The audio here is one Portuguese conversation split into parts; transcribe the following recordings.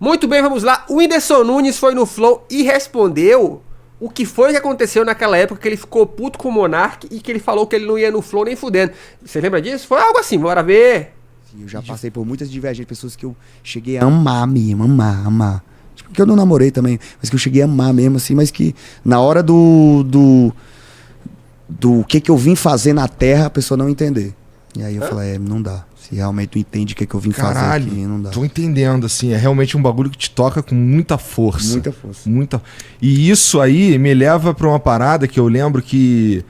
Muito bem, vamos lá. O Whindersson Nunes foi no Flow e respondeu o que foi que aconteceu naquela época que ele ficou puto com o Monark e que ele falou que ele não ia no Flow nem fudendo. Você lembra disso? Foi algo assim, bora ver. Eu já passei por muitas divergentes, pessoas que eu cheguei a amar mesmo, amar. Tipo, que eu não namorei também, mas que eu cheguei a amar mesmo, assim, mas que na hora do que eu vim fazer na Terra, a pessoa não entender. E aí eu falei, não dá. Se realmente tu entende o que eu vim fazer aqui, não dá. Tô entendendo, assim, é realmente um bagulho que te toca com muita força. Muita. E isso aí me leva pra uma parada que eu lembro que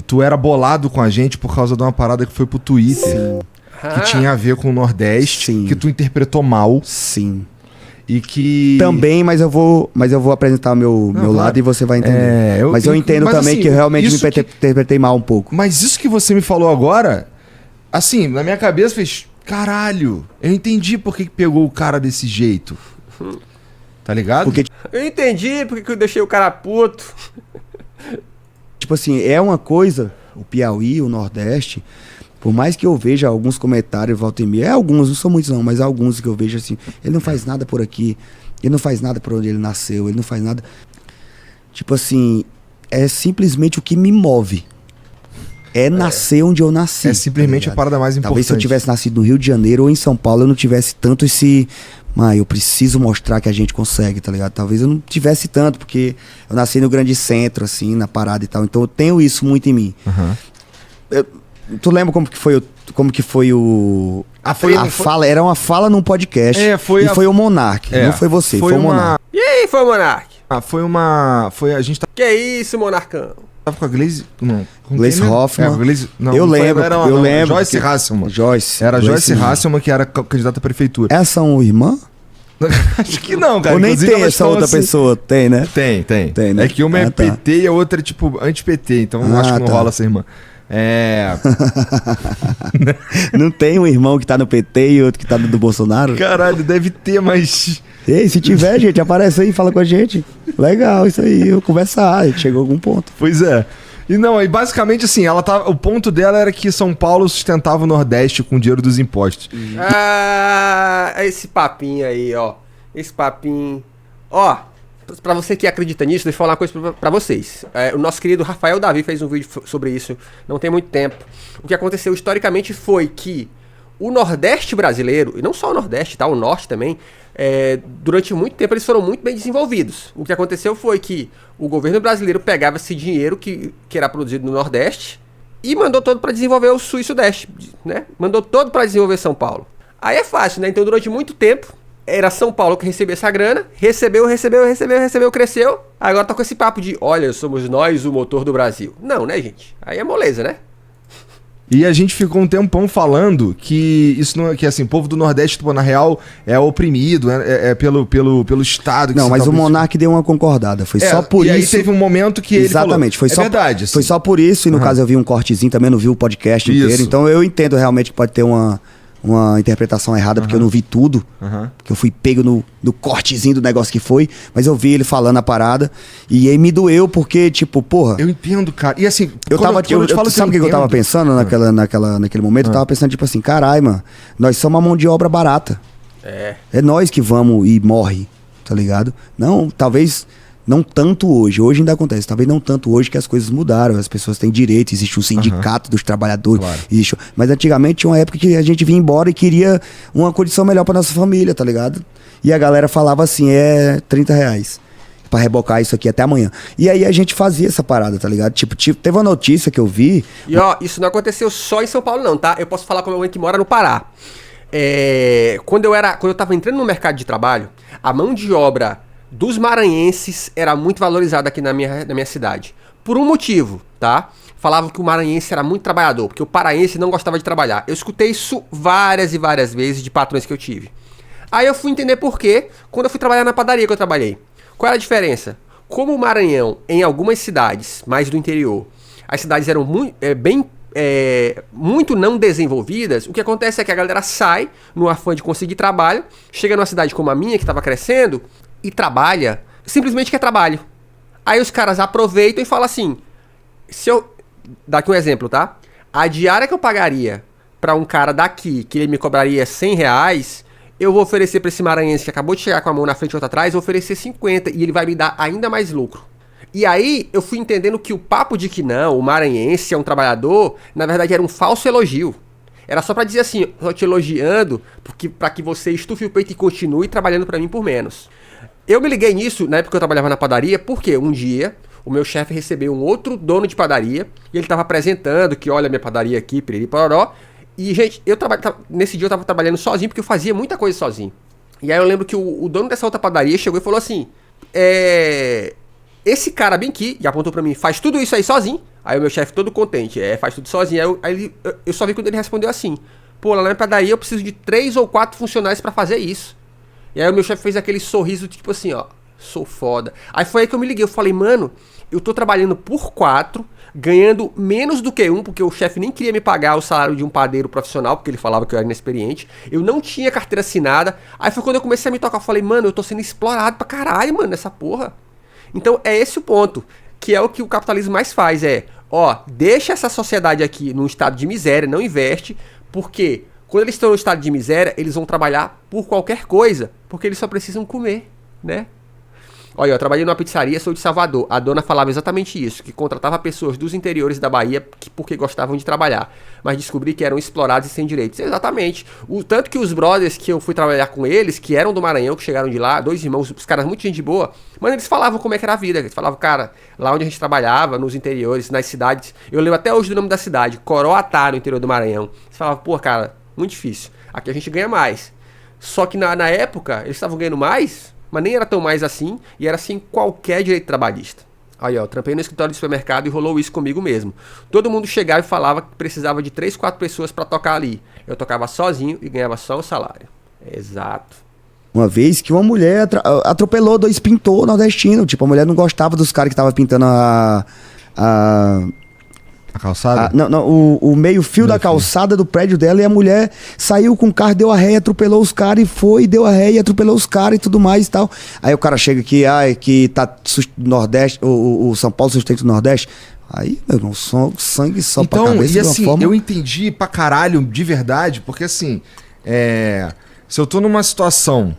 tu era bolado com a gente por causa de uma parada que foi pro Twitter. Sim. Que tinha a ver com o Nordeste, Sim. que tu interpretou mal. Sim. E que... Também, mas eu vou apresentar o meu claro. lado e você vai entender. Mas eu entendo também assim, que eu realmente me interpretei mal um pouco. Mas isso que você me falou agora, assim, na minha cabeça fez... Caralho, eu entendi por que pegou o cara desse jeito. Tá ligado? Porque, Eu entendi porque eu deixei o cara puto. tipo assim, é uma coisa, o Piauí, o Nordeste, por mais que eu veja alguns comentários, volta e meia, alguns, não são muitos não, mas alguns que eu vejo assim, ele não faz nada por aqui, ele não faz nada por onde ele nasceu, ele não faz nada. Tipo assim, é simplesmente o que me move. É nascer onde eu nasci. É simplesmente tá a parada mais importante. Talvez se eu tivesse nascido no Rio de Janeiro ou em São Paulo, eu não tivesse tanto esse... eu preciso mostrar que a gente consegue, tá ligado? Talvez eu não tivesse tanto, porque eu nasci no grande centro, assim, na parada e tal. Então eu tenho isso muito em mim. Tu lembra como que foi o... fala, era uma fala num podcast. Foi o Monark, não foi você, foi o Monark. E aí, foi o Monark? A gente Que isso, Monarcão? tava com a Glaze... Não. Glaze Hoffmann. Eu lembro. Joyce Hasselman. Era Joyce Hasselman que era candidata à prefeitura. Elas são irmã? Acho que não, cara. Ou nem Inclusive, tem elas essa estão outra assim... pessoa? Tem, né? Tem, né? É que uma é PT e a outra é tipo anti-PT, então eu acho que não rola essa irmã. Não tem um irmão que tá no PT e outro que tá do Bolsonaro? Caralho, deve ter, mas... Ei, se tiver, gente, aparece aí, fala com a gente. Legal, isso aí, eu conversar, a gente chegou a algum ponto. Pois é. E não, e basicamente assim, o ponto dela era que São Paulo sustentava o Nordeste com o dinheiro dos impostos. Esse papinho aí, ó. Esse papinho. Ó, pra você que acredita nisso, deixa eu falar uma coisa pra vocês. O nosso querido Rafael Davi fez um vídeo sobre isso, não tem muito tempo. O que aconteceu historicamente foi que o Nordeste brasileiro, e não só o Nordeste, tá? O Norte também, durante muito tempo eles foram muito bem desenvolvidos. O que aconteceu foi que o governo brasileiro pegava esse dinheiro que era produzido no Nordeste e mandou todo para desenvolver o Sul e Sudeste, né? Mandou todo para desenvolver São Paulo. Aí é fácil, né? Então durante muito tempo era São Paulo que recebia essa grana, recebeu, cresceu. Agora tá com esse papo de, olha, somos nós o motor do Brasil. Não, né, gente? Aí é moleza, né? E a gente ficou um tempão falando que isso não, que assim, o povo do Nordeste, na real, é oprimido, pelo Estado. Que não, mas o Monark deu uma concordada. Foi só por isso. E aí teve um momento que exatamente, ele falou, verdade. Assim. Foi só por isso, e no caso eu vi um cortezinho também, não vi o podcast inteiro. Então eu entendo realmente que pode ter uma interpretação errada, porque eu não vi tudo. Porque eu fui pego no cortezinho do negócio que foi, mas eu vi ele falando a parada, e aí me doeu, porque, tipo, porra... Eu entendo, cara. E assim, sabe o que eu tava pensando naquele momento? Eu tava pensando, tipo assim, caralho, mano, nós somos uma mão de obra barata. É nós que vamos e morre, tá ligado? Não, talvez... Não tanto hoje. Hoje ainda acontece. Talvez não tanto hoje, que as coisas mudaram. As pessoas têm direito. Existe um sindicato dos trabalhadores. Claro. Mas antigamente tinha uma época que a gente vinha embora e queria uma condição melhor pra nossa família, tá ligado? E a galera falava assim, R$30 pra rebocar isso aqui até amanhã. E aí a gente fazia essa parada, tá ligado? Tipo, teve uma notícia que eu vi... E ó, isso não aconteceu só em São Paulo não, tá? Eu posso falar com alguém que mora no Pará. Quando eu tava entrando no mercado de trabalho, a mão de obra dos maranhenses era muito valorizada aqui na minha cidade. Por um motivo, tá? Falavam que o maranhense era muito trabalhador, porque o paraense não gostava de trabalhar. Eu escutei isso várias e várias vezes de patrões que eu tive. Aí eu fui entender por quê quando eu fui trabalhar na padaria que eu trabalhei. Qual era a diferença? Como o Maranhão, em algumas cidades, mais do interior, as cidades eram muito não desenvolvidas, o que acontece é que a galera sai no afã de conseguir trabalho, chega numa cidade como a minha, que estava crescendo, e trabalha, simplesmente quer trabalho. Aí os caras aproveitam e falam assim, daqui um exemplo, tá? A diária que eu pagaria pra um cara daqui, que ele me cobraria R$100, eu vou oferecer pra esse maranhense que acabou de chegar com a mão na frente e outra atrás, eu vou oferecer 50 e ele vai me dar ainda mais lucro. E aí eu fui entendendo que o papo de que não, o maranhense é um trabalhador, na verdade era um falso elogio. Era só pra dizer assim, eu tô te elogiando pra que você estufe o peito e continue trabalhando pra mim por menos. Eu me liguei nisso na época que eu trabalhava na padaria, porque um dia o meu chefe recebeu um outro dono de padaria e ele tava apresentando que olha minha padaria aqui, piriri pororó. E, gente, nesse dia eu tava trabalhando sozinho porque eu fazia muita coisa sozinho. E aí eu lembro que o dono dessa outra padaria chegou e falou assim, esse cara bem aqui, e apontou pra mim, faz tudo isso aí sozinho. Aí o meu chefe todo contente, faz tudo sozinho. Aí eu só vi quando ele respondeu assim, pô, lá na minha padaria eu preciso de 3 ou 4 funcionários pra fazer isso. E aí o meu chefe fez aquele sorriso tipo assim, ó, sou foda. Aí foi aí que eu me liguei, eu falei, mano, eu tô trabalhando por 4, ganhando menos do que 1, porque o chefe nem queria me pagar o salário de um padeiro profissional, porque ele falava que eu era inexperiente. Eu não tinha carteira assinada. Aí foi quando eu comecei a me tocar, eu falei, mano, eu tô sendo explorado pra caralho, mano, nessa porra. Então é esse o ponto, que é o que o capitalismo mais faz, deixa essa sociedade aqui num estado de miséria, não investe, porque quando eles estão no estado de miséria, eles vão trabalhar por qualquer coisa, porque eles só precisam comer, né? Olha, eu trabalhei numa pizzaria, sou de Salvador. A dona falava exatamente isso, que contratava pessoas dos interiores da Bahia porque gostavam de trabalhar, mas descobri que eram explorados e sem direitos. Exatamente. Tanto que os brothers que eu fui trabalhar com eles, que eram do Maranhão, que chegaram de lá, 2 irmãos, os caras muito gente boa, mas eles falavam como é que era a vida. Eles falavam, cara, lá onde a gente trabalhava, nos interiores, nas cidades, eu lembro até hoje do nome da cidade, Coroatá, no interior do Maranhão. Eles falavam, pô, cara, muito difícil. Aqui a gente ganha mais. Só que na época, eles estavam ganhando mais, mas nem era tão mais assim, e era assim qualquer direito trabalhista. Aí, ó, trampei no escritório de supermercado e rolou isso comigo mesmo. Todo mundo chegava e falava que precisava de 3, 4 pessoas pra tocar ali. Eu tocava sozinho e ganhava só o salário. Exato. Uma vez que uma mulher atropelou 2 pintores nordestinos. Tipo, a mulher não gostava dos caras que estavam pintando a calçada? O meio-fio da calçada do prédio dela, e a mulher saiu com o carro, deu a ré, atropelou os caras e foi, deu a ré e atropelou os caras e tudo mais e tal. Aí o cara chega aqui, que tá Nordeste, o São Paulo sustenta o Nordeste. Aí, meu irmão, sangue só então, pra cabeça. E assim, forma... eu entendi pra caralho de verdade, porque assim, se eu tô numa situação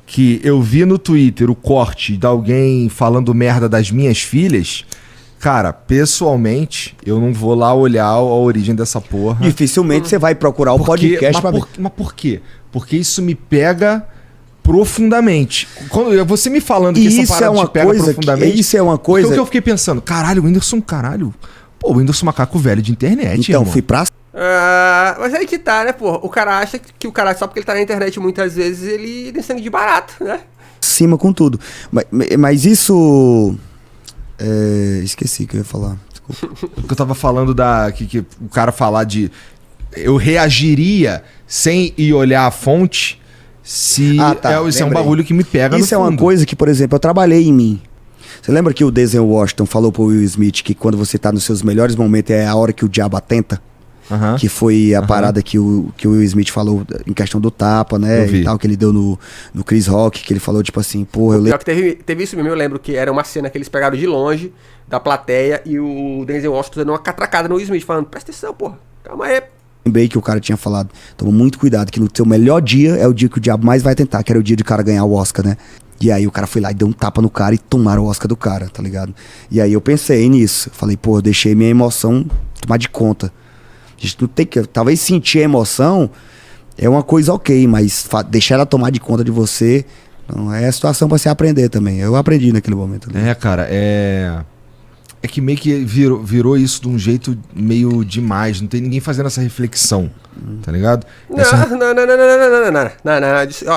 que eu vi no Twitter o corte de alguém falando merda das minhas filhas, cara, pessoalmente, eu não vou lá olhar a origem dessa porra. Dificilmente você vai procurar o podcast pra ver. Mas por quê? Porque isso me pega profundamente. Quando você me falando que essa parada te pega profundamente... Isso é uma coisa... Porque eu fiquei pensando, caralho, o Whindersson, Pô, o Whindersson macaco velho de internet, então, irmão. fui pra... Mas aí que tá, né, pô? O cara acha que o cara, só porque ele tá na internet muitas vezes, ele tem sangue de barato, né? Cima com tudo. Mas isso... esqueci o que eu ia falar. Desculpa. Porque eu tava falando que o cara falar de... Eu reagiria sem ir olhar a fonte se... isso é um bagulho que me pega no fundo. Isso é uma coisa que, por exemplo, eu trabalhei em mim. Você lembra que o Denzel Washington falou pro Will Smith que quando você tá nos seus melhores momentos é a hora que o diabo atenta? Que foi a parada que o Will Smith falou em questão do tapa, né? E tal, que ele deu no Chris Rock, que ele falou, tipo assim, porra, eu lembro. Teve isso mesmo, eu lembro que era uma cena que eles pegaram de longe da plateia e o Denzel Washington dando uma catracada no Will Smith, falando, presta atenção, porra, calma aí. Lembrei que o cara tinha falado, toma muito cuidado, que no seu melhor dia é o dia que o diabo mais vai tentar, que era o dia de o cara ganhar o Oscar, né? E aí o cara foi lá e deu um tapa no cara e tomaram o Oscar do cara, tá ligado? E aí eu pensei nisso, falei, pô, eu deixei minha emoção tomar de conta. A gente não tem que... Talvez sentir a emoção é uma coisa ok, mas deixar ela tomar de conta de você não é a situação pra você aprender também. Eu aprendi naquele momento. Cara, é que meio que virou isso de um jeito meio demais. Não tem ninguém fazendo essa reflexão, tá ligado? Não.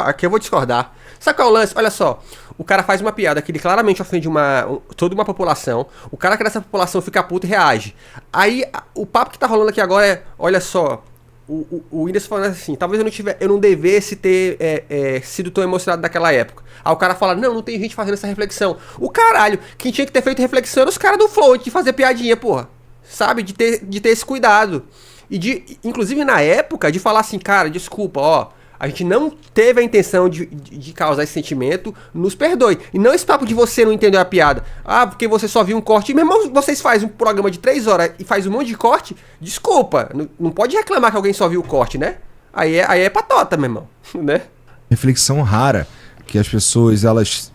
Aqui eu vou discordar. Sabe qual é o lance? Olha só. O cara faz uma piada que ele claramente ofende toda uma população. O cara que dessa população fica puto e reage. Aí, o papo que tá rolando aqui agora é... Olha só. O Whindersson falando assim... Talvez eu não devesse ter sido tão emocionado naquela época. Aí o cara fala... Não tem gente fazendo essa reflexão. O caralho. Quem tinha que ter feito reflexão era os caras do Flow. De fazer piadinha, porra. Sabe? De ter esse cuidado. E inclusive na época, de falar assim... Cara, desculpa, ó... A gente não teve a intenção de causar esse sentimento, nos perdoe. E não esse papo de você não entender a piada. Porque você só viu um corte. Meu irmão, vocês fazem um programa de 3 horas e faz um monte de corte. Desculpa, não pode reclamar que alguém só viu o corte, né? Aí é patota, meu irmão, né? reflexão rara, que as pessoas, elas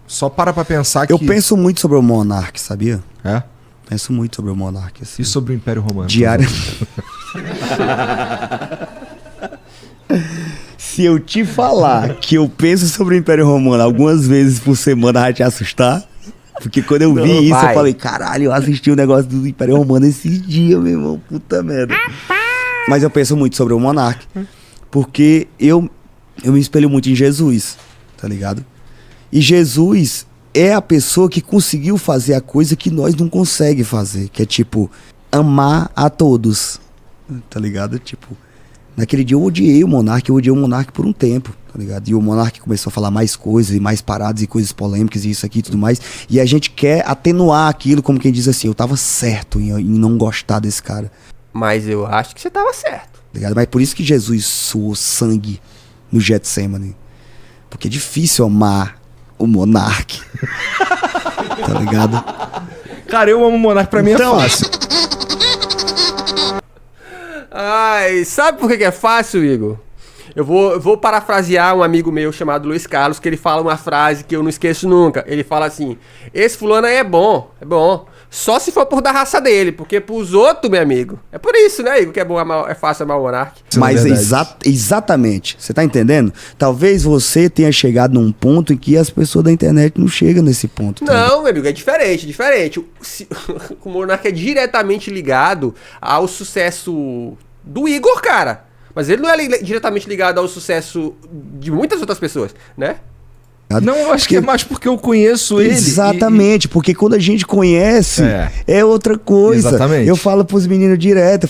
só param pra pensar que... Eu penso muito sobre o Monark, sabia? É? Penso muito sobre o Monark. Assim. E sobre o Império Romano? Diário. Se eu te falar que eu penso sobre o Império Romano algumas vezes por semana, vai te assustar? Porque quando eu vi isso, eu falei, caralho, eu assisti o negócio do Império Romano esses dias, meu irmão. Puta merda. Mas eu penso muito sobre o Monark. Porque eu me espelho muito em Jesus, tá ligado? E Jesus é a pessoa que conseguiu fazer a coisa que nós não conseguimos fazer. Que é tipo, amar a todos. Tá ligado? Tipo, naquele dia eu odiei o Monark por um tempo, tá ligado? E o Monark começou a falar mais coisas, e mais paradas, e coisas polêmicas, e isso aqui e tudo mais. E a gente quer atenuar aquilo, como quem diz assim, eu tava certo em não gostar desse cara. Mas eu acho que você tava certo. Tá ligado? Mas por isso que Jesus suou sangue no Getsemane. Porque é difícil amar o Monark. Tá ligado? Cara, eu amo o Monark, pra mim é fácil. Ai, sabe por que é fácil, Igor? Eu vou parafrasear um amigo meu chamado Luiz Carlos, que ele fala uma frase que eu não esqueço nunca. Ele fala assim, esse fulano aí é bom. Só se for por da raça dele, porque pros outros, meu amigo. É por isso, né, Igor, que é bom é fácil amar o Monark. Mas exatamente, você tá entendendo? Talvez você tenha chegado num ponto em que as pessoas da internet não chegam nesse ponto. Tá? Não, meu amigo, é diferente. O Monark é diretamente ligado ao sucesso do Igor, cara. Mas ele não é diretamente ligado ao sucesso de muitas outras pessoas, né? Não, eu acho que é mais porque eu conheço ele. Exatamente, porque quando a gente conhece, é outra coisa. Exatamente. Eu falo pros meninos direto,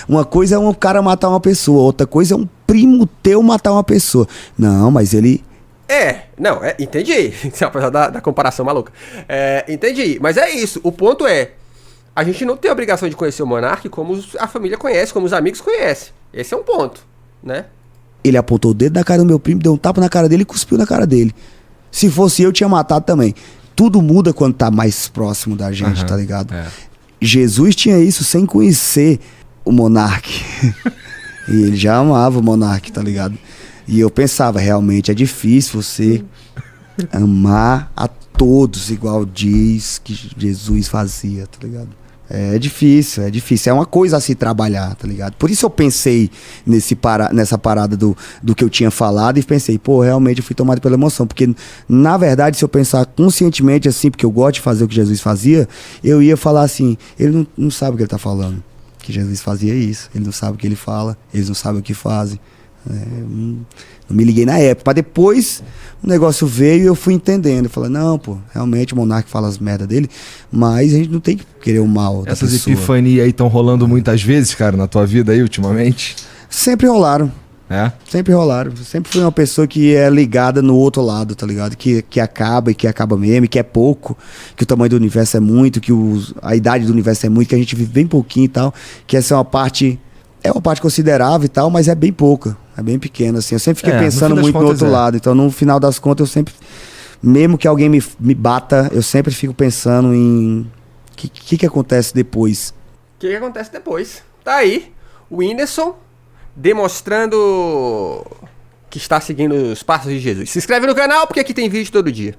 Uma coisa é um cara matar uma pessoa, outra coisa é um primo teu matar uma pessoa. Não, mas ele... Entendi. Apesar da comparação maluca. Entendi, mas é isso. O ponto é, a gente não tem a obrigação de conhecer o Monark como a família conhece, como os amigos conhecem. Esse é um ponto, né? Ele apontou o dedo na cara do meu primo, deu um tapa na cara dele e cuspiu na cara dele. Se fosse eu, tinha matado também. Tudo muda quando tá mais próximo da gente, tá ligado? Jesus tinha isso sem conhecer o Monark. E ele já amava o Monark, tá ligado? E eu pensava, realmente, é difícil você amar a todos igual diz que Jesus fazia, tá ligado? É difícil. É uma coisa a se trabalhar, tá ligado? Por isso eu pensei nessa parada do que eu tinha falado e pensei, realmente eu fui tomado pela emoção. Porque, na verdade, se eu pensar conscientemente assim, porque eu gosto de fazer o que Jesus fazia, eu ia falar assim, ele não sabe o que ele tá falando. Que Jesus fazia isso, ele não sabe o que ele fala, eles não sabem o que fazem. Não me liguei na época, mas depois o negócio veio e eu fui entendendo. Eu falei, não, realmente o Monark fala as merda dele, mas a gente não tem que querer o mal da Essas pessoa. epifanias aí estão rolando muitas vezes, cara, na tua vida aí ultimamente? Sempre rolaram. Sempre rolaram. Sempre fui uma pessoa que é ligada no outro lado, tá ligado? Que acaba mesmo, que é pouco, que o tamanho do universo é muito, que a idade do universo é muito, que a gente vive bem pouquinho e tal, que essa é uma parte considerável e tal, mas é bem pouca, é bem pequena, assim. Eu sempre fiquei pensando muito no outro lado, então no final das contas eu sempre, mesmo que alguém me bata, eu sempre fico pensando em o que acontece depois. O que acontece depois? Tá aí, o Whindersson demonstrando que está seguindo os passos de Jesus. Se inscreve no canal, porque aqui tem vídeo todo dia.